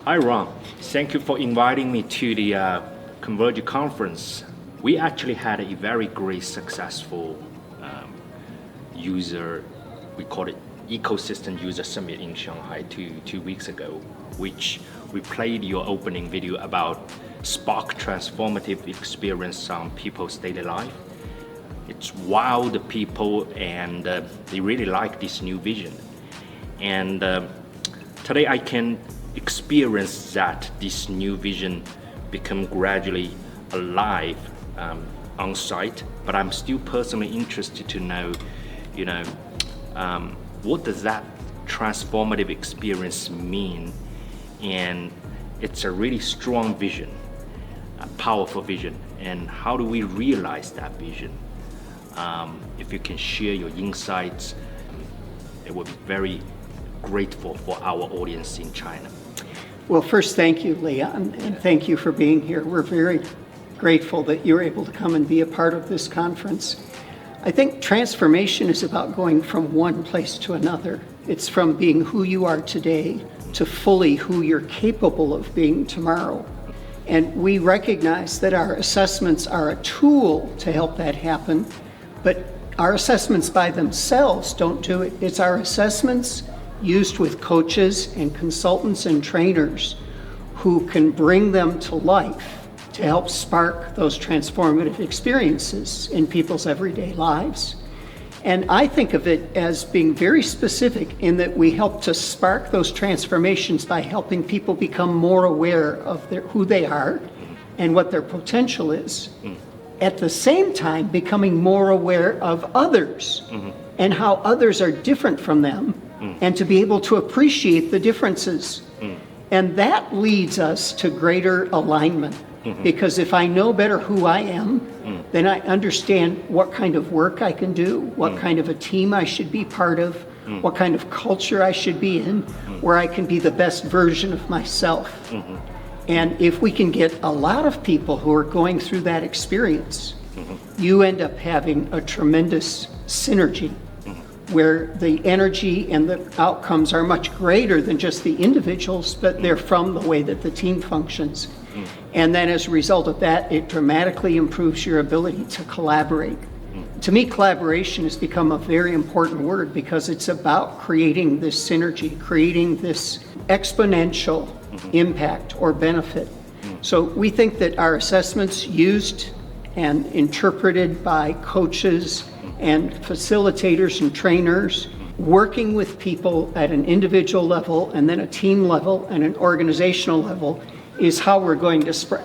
Hi, Ron. Thank you for inviting me to the Converge conference. We actually had a very great, successful we call it Ecosystem User Summit in Shanghai two weeks ago, which we played your opening video about spark transformative experience on people's daily life. It's wowed the people and they really like this new vision. And today I can experience that this new vision become gradually alive on site, but I'm still personally interested to know, what does that transformative experience mean? And it's a really strong vision, a powerful vision, and how do we realize that vision? If you can share your insights, it would be very grateful for our audience in China. Well, first, thank you, Leon, and thank you for being here. We're very grateful that you're able to come and be a part of this conference. I think transformation is about going from one place to another. It's from being who you are today to fully who you're capable of being tomorrow. And we recognize that our assessments are a tool to help that happen, but our assessments by themselves don't do it. It's our assessments used with coaches and consultants and trainers who can bring them to life to help spark those transformative experiences in people's everyday lives. And I think of it as being very specific in that we help to spark those transformations by helping people become more aware of who they are and what their potential is. At the same time, becoming more aware of others and how others are different from them, and to be able to appreciate the differences. And that leads us to greater alignment. Because if I know better who I am, then I understand what kind of work I can do, what kind of a team I should be part of, what kind of culture I should be in, where I can be the best version of myself. And if we can get a lot of people who are going through that experience, you end up having a tremendous synergy where the energy and the outcomes are much greater than just the individuals, but they're from the way that the team functions. And then as a result of that, it dramatically improves your ability to collaborate. To me, collaboration has become a very important word because it's about creating this synergy, creating this exponential impact or benefit. So we think that our assessments used and interpreted by coaches and facilitators and trainers, working with people at an individual level and then a team level and an organizational level, is how we're going to spark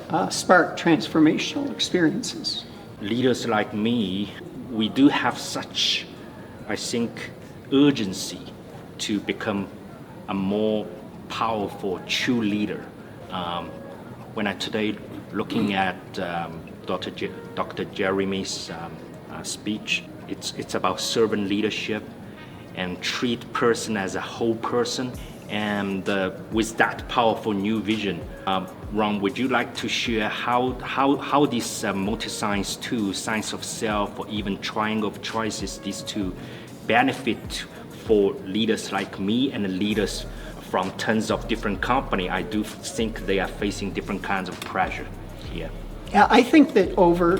transformational experiences. Leaders like me, we do have such, I think, urgency to become a more powerful, true leader. When I today looking at Dr. Jeremy's speech, it's about servant leadership and treat person as a whole person. And with that powerful new vision, Ron, would you like to share how this multi-science tool, science of self, or even triangle of choices, these two benefit for leaders like me and leaders from tons of different companies? I do think they are facing different kinds of pressure here. Yeah, I think that over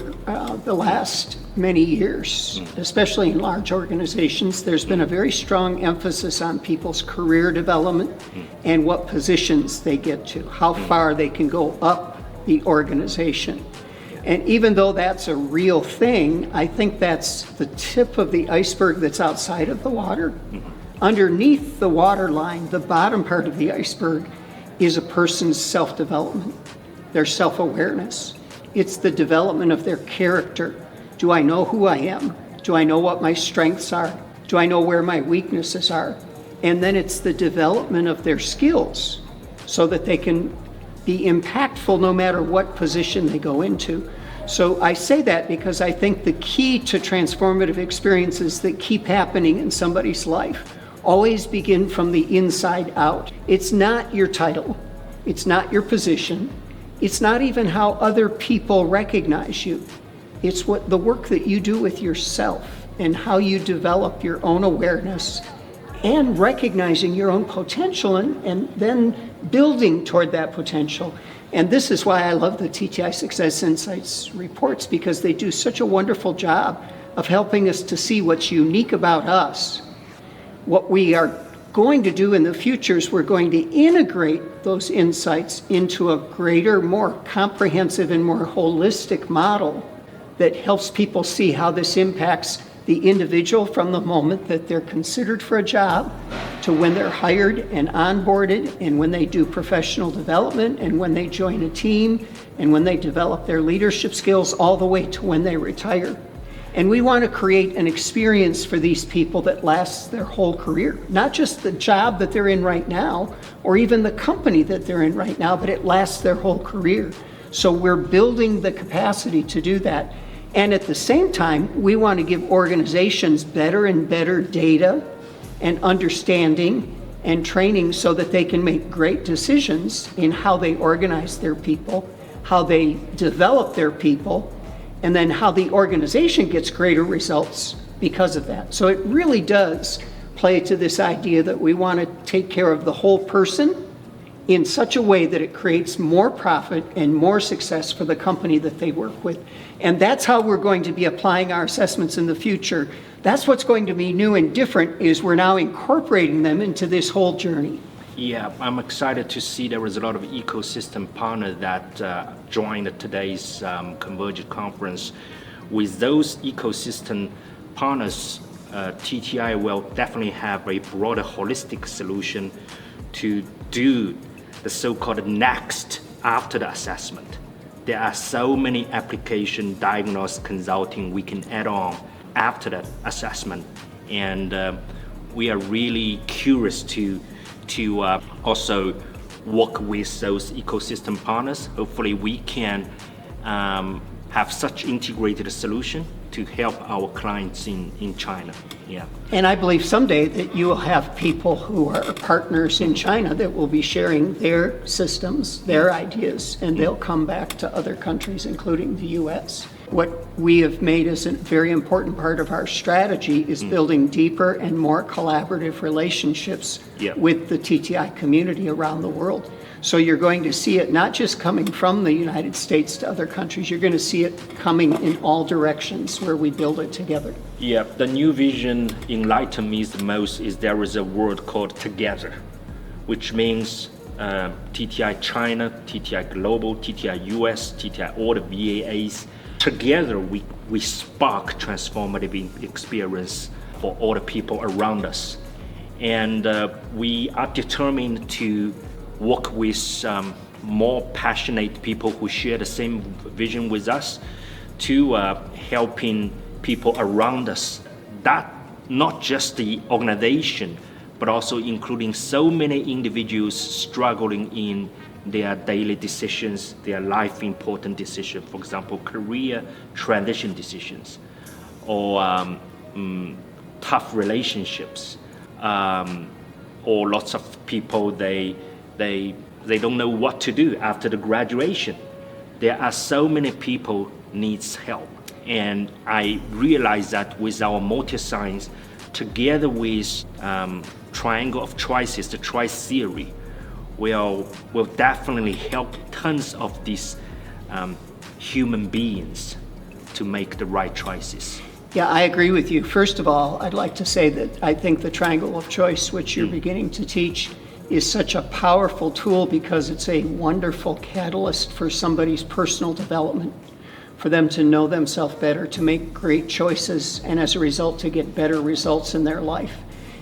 the last many years, especially in large organizations, there's been a very strong emphasis on people's career development and what positions they get to, how far they can go up the organization. And even though that's a real thing, I think that's the tip of the iceberg that's outside of the water. Underneath the waterline, the bottom part of the iceberg, is a person's self-development, their self-awareness. It's the development of their character. Do I know who I am? Do I know what my strengths are? Do I know where my weaknesses are? And then it's the development of their skills so that they can be impactful no matter what position they go into. So I say that because I think the key to transformative experiences that keep happening in somebody's life always begin from the inside out. It's not your title. It's not your position. It's not even how other people recognize you. It's what the work that you do with yourself and how you develop your own awareness and recognizing your own potential and then building toward that potential. And this is why I love the TTI Success Insights reports, because they do such a wonderful job of helping us to see what's unique about us. What we are going to do in the future is we're going to integrate those insights into a greater, more comprehensive and more holistic model that helps people see how this impacts the individual from the moment that they're considered for a job to when they're hired and onboarded, and when they do professional development, and when they join a team, and when they develop their leadership skills, all the way to when they retire. And we want to create an experience for these people that lasts their whole career, not just the job that they're in right now, or even the company that they're in right now, but it lasts their whole career. So we're building the capacity to do that. And at the same time, we want to give organizations better and better data and understanding and training so that they can make great decisions in how they organize their people, how they develop their people, and then how the organization gets greater results because of that. So it really does play to this idea that we want to take care of the whole person in such a way that it creates more profit and more success for the company that they work with. And that's how we're going to be applying our assessments in the future. That's what's going to be new and different, is we're now incorporating them into this whole journey. Yeah, I'm excited to see there was a lot of ecosystem partners that joined today's Converge conference. With those ecosystem partners, TTI will definitely have a broader holistic solution to do the so-called next after the assessment. There are so many application diagnostic consulting we can add on after that assessment, and we are really curious to also work with those ecosystem partners. Hopefully we can have such integrated solution to help our clients in China. Yeah. And I believe someday that you will have people who are partners in China that will be sharing their systems, their ideas, and they'll come back to other countries, including the US. What we have made as a very important part of our strategy is building deeper and more collaborative relationships with the TTI community around the world. So you're going to see it not just coming from the United States to other countries, you're going to see it coming in all directions where we build it together. Yeah, the new vision enlightened me the most is there is a word called together, which means TTI China, TTI Global, TTI US, TTI all the VAAs. Together we spark transformative experience for all the people around us. And we are determined to work with more passionate people who share the same vision with us to helping people around us. That not just the organization, but also including so many individuals struggling in their daily decisions, their life important decisions, for example, career transition decisions, or tough relationships, or lots of people, they don't know what to do after the graduation. There are so many people needs help. And I realize that with our multi-science, together with Triangle of Choices, the choice theory, will definitely help tons of these human beings to make the right choices. Yeah, I agree with you. First of all, I'd like to say that I think the Triangle of Choice, which you're beginning to teach, is such a powerful tool because it's a wonderful catalyst for somebody's personal development, for them to know themselves better, to make great choices, and as a result to get better results in their life.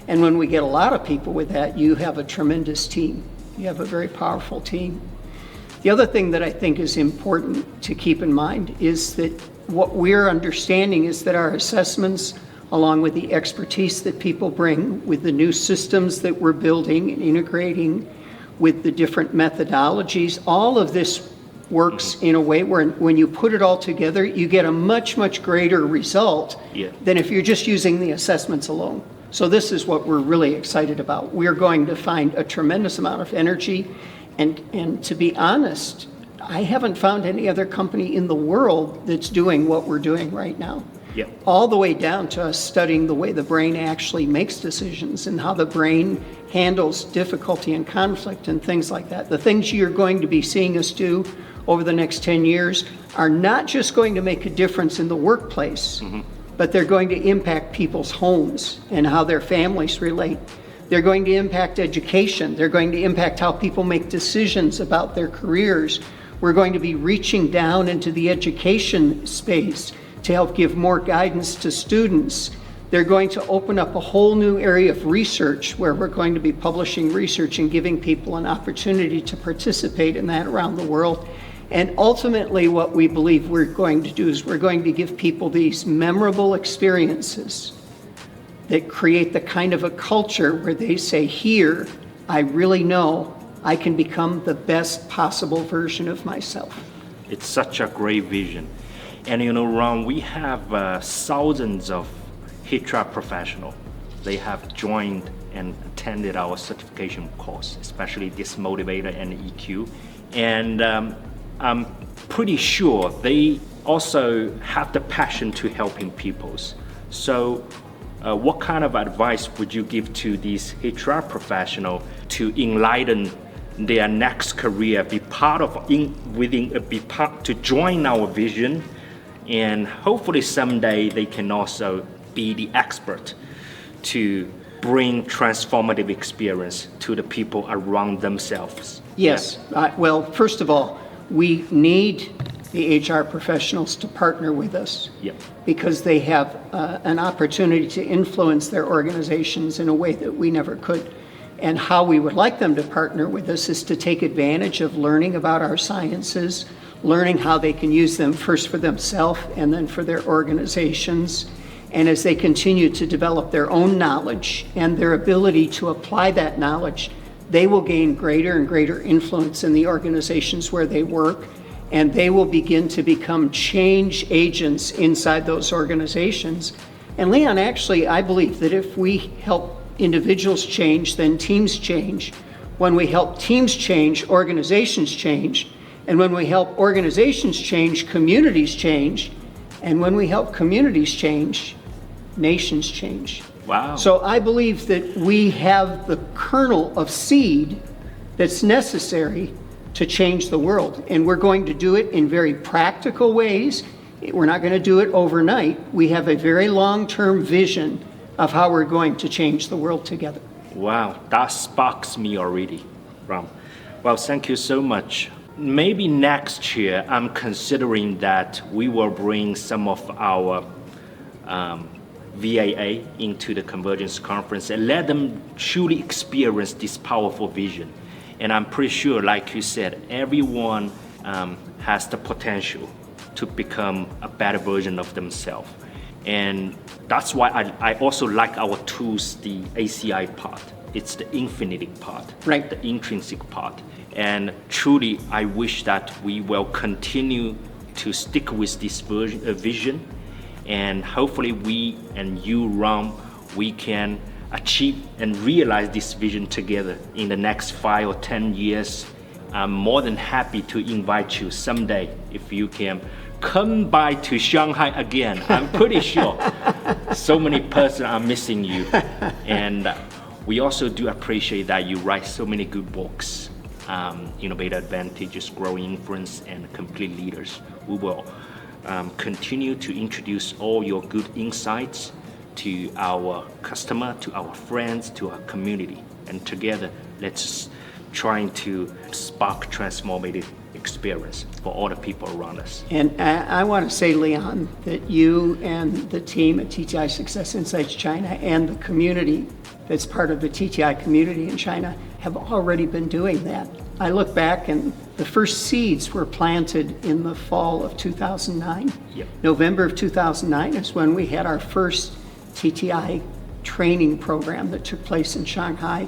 And when we get a lot of people with that, you have a tremendous team. You have a very powerful team. The other thing that I think is important to keep in mind is that what we're understanding is that our assessments, along with the expertise that people bring, with the new systems that we're building and integrating, with the different methodologies, all of this works in a way where when you put it all together, you get a much, much greater result than if you're just using the assessments alone. So this is what we're really excited about. We're going to find a tremendous amount of energy, and to be honest, I haven't found any other company in the world that's doing what we're doing right now. Yep. all the way down to us studying the way the brain actually makes decisions and how the brain handles difficulty and conflict and things like that. The things you're going to be seeing us do over the next 10 years are not just going to make a difference in the workplace, but they're going to impact people's homes and how their families relate. They're going to impact education. They're going to impact how people make decisions about their careers. We're going to be reaching down into the education space to help give more guidance to students. They're going to open up a whole new area of research where we're going to be publishing research and giving people an opportunity to participate in that around the world. And ultimately, what we believe we're going to do is we're going to give people these memorable experiences that create the kind of a culture where they say, here, I really know I can become the best possible version of myself. It's such a great vision. And Ron, we have thousands of HR professionals. They have joined and attended our certification course, especially this motivator and EQ. And I'm pretty sure they also have the passion to helping people. So what kind of advice would you give to these HR professionals to enlighten their next career, be part of, to join our vision, and hopefully someday they can also be the expert to bring transformative experience to the people around themselves? Yes. Yeah. Well, first of all, we need the HR professionals to partner with us because they have an opportunity to influence their organizations in a way that we never could. And how we would like them to partner with us is to take advantage of learning about our sciences, learning how they can use them first for themselves and then for their organizations. And as they continue to develop their own knowledge and their ability to apply that knowledge, they will gain greater and greater influence in the organizations where they work, and they will begin to become change agents inside those organizations. And Leon, actually, I believe that if we help individuals change, then teams change. When we help teams change, organizations change. And when we help organizations change, communities change. And when we help communities change, nations change. Wow. So I believe that we have the kernel of seed that's necessary to change the world. And we're going to do it in very practical ways. We're not going to do it overnight. We have a very long-term vision of how we're going to change the world together. Wow, that sparks me already, Ron. Well, thank you so much. Maybe next year, I'm considering that we will bring some of our VAA into the Convergence Conference and let them truly experience this powerful vision. And I'm pretty sure, like you said, everyone has the potential to become a better version of themselves. And that's why I also like our tools, the ACI part. It's the infinity part, right? The intrinsic part. And truly, I wish that we will continue to stick with this vision. And hopefully we and you, Ron, we can achieve and realize this vision together in the next 5 or 10 years. I'm more than happy to invite you someday if you can come by to Shanghai again. I'm pretty sure so many persons are missing you. And we also do appreciate that you write so many good books, Innovative Advantages, Growing Influence, and Complete Leaders. We will continue to introduce all your good insights to our customer, to our friends, to our community. And together, let's try to spark transformative experience for all the people around us. And I want to say, Leon, that you and the team at TTI Success Insights China and the community that's part of the TTI community in China have already been doing that. I look back and the first seeds were planted in the fall of 2009. Yep. November of 2009 is when we had our first TTI training program that took place in Shanghai.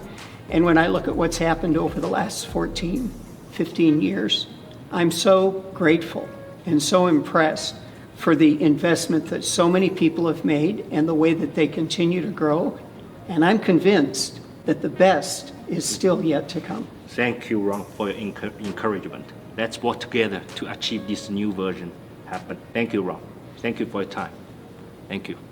And when I look at what's happened over the last 14, 15 years, I'm so grateful and so impressed for the investment that so many people have made and the way that they continue to grow. And I'm convinced that the best is still yet to come. Thank you, Ron, for your encouragement. Let's work together to achieve this new version happen. Thank you, Ron. Thank you for your time. Thank you.